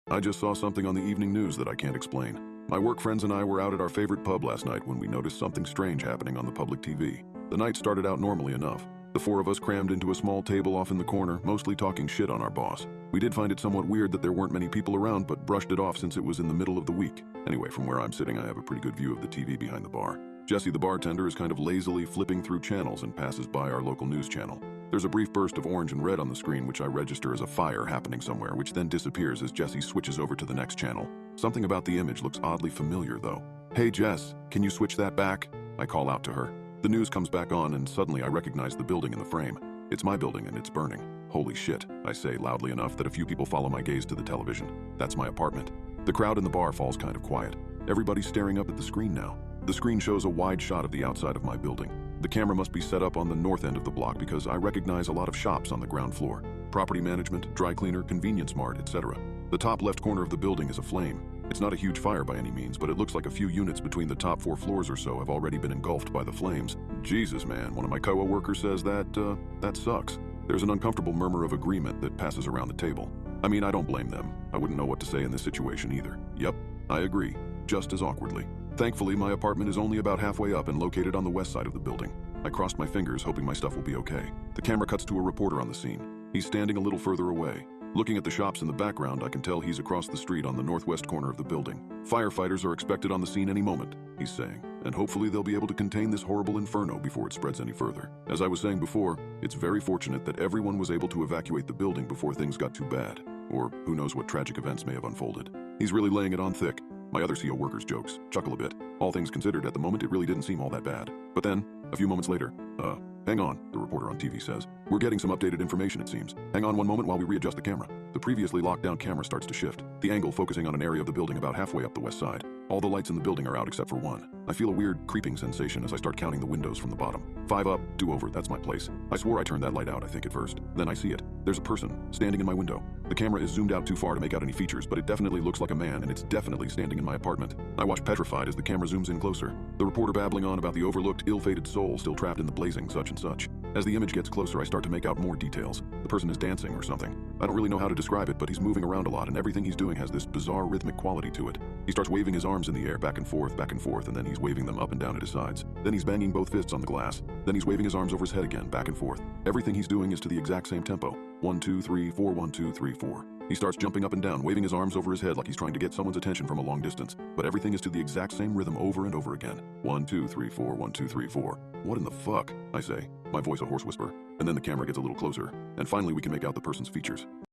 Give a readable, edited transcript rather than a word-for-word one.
I just saw something on the evening news that I can't explain. My work friends and I were out at our favorite pub last night when we noticed something strange happening on the public TV. The night started out normally enough. The four of us crammed into a small table off in the corner, mostly talking shit on our boss. We did find it somewhat weird that there weren't many people around, but brushed it off since it was in the middle of the week. Anyway, from where I'm sitting, I have a pretty good view of the TV behind the bar. Jesse, the bartender, is kind of lazily flipping through channels and passes by our local news channel. There's a brief burst of orange and red on the screen, which I register as a fire happening somewhere, which then disappears as Jesse switches over to the next channel. Something about the image looks oddly familiar, though. "Hey, Jess, can you switch that back?" I call out to her. The news comes back on, and suddenly I recognize the building in the frame. It's my building, and it's burning. Holy shit, I say loudly enough that a few people follow my gaze to the television. That's my apartment. The crowd in the bar falls kind of quiet. Everybody's staring up at the screen now. The screen shows a wide shot of the outside of my building. The camera must be set up on the north end of the block because I recognize a lot of shops on the ground floor. Property management, dry cleaner, convenience mart, etc. The top left corner of the building is aflame. It's not a huge fire by any means, but it looks like a few units between the top 4 floors or so have already been engulfed by the flames. Jesus, man, one of my co-workers says that sucks. There's an uncomfortable murmur of agreement that passes around the table. I mean, I don't blame them. I wouldn't know what to say in this situation either. Yep, I agree, just as awkwardly. Thankfully, my apartment is only about halfway up and located on the west side of the building. I crossed my fingers, hoping my stuff will be okay. The camera cuts to a reporter on the scene. He's standing a little further away. Looking at the shops in the background, I can tell he's across the street on the northwest corner of the building. Firefighters are expected on the scene any moment, he's saying, and hopefully they'll be able to contain this horrible inferno before it spreads any further. As I was saying before, it's very fortunate that everyone was able to evacuate the building before things got too bad. Or who knows what tragic events may have unfolded. He's really laying it on thick. My other CO workers jokes, chuckle a bit. All things considered, at the moment it really didn't seem all that bad. But then, a few moments later, hang on, the reporter on TV says. We're getting some updated information, it seems. Hang on one moment while we readjust the camera. The previously locked down camera starts to shift, the angle focusing on an area of the building about halfway up the west side. All the lights in the building are out except for one. I feel a weird creeping sensation as I start counting the windows from the bottom. 5 up, 2 over, that's my place. I swore I turned that light out, I think at first. Then I see it. There's a person, standing in my window. The camera is zoomed out too far to make out any features, but it definitely looks like a man, and it's definitely standing in my apartment. I watch petrified as the camera zooms in closer. The reporter babbling on about the overlooked, ill-fated soul still trapped in the blazing such and such. As the image gets closer, I start to make out more details. The person is dancing or something. I don't really know how to describe it, but he's moving around a lot, and everything he's doing has this bizarre rhythmic quality to it. He starts waving his arms in the air back and forth, and then he's waving them up and down at his sides. Then he's banging both fists on the glass. Then he's waving his arms over his head again, back and forth. Everything he's doing is to the exact same tempo. 1, 2, 3, 4, 1, 2, 3, 4. He starts jumping up and down, waving his arms over his head like he's trying to get someone's attention from a long distance. But everything is to the exact same rhythm over and over again. 1, 2, 3, 4, 1, 2, 3, 4. What in the fuck? I say, my voice a hoarse whisper. And then the camera gets a little closer. And finally we can make out the person's features.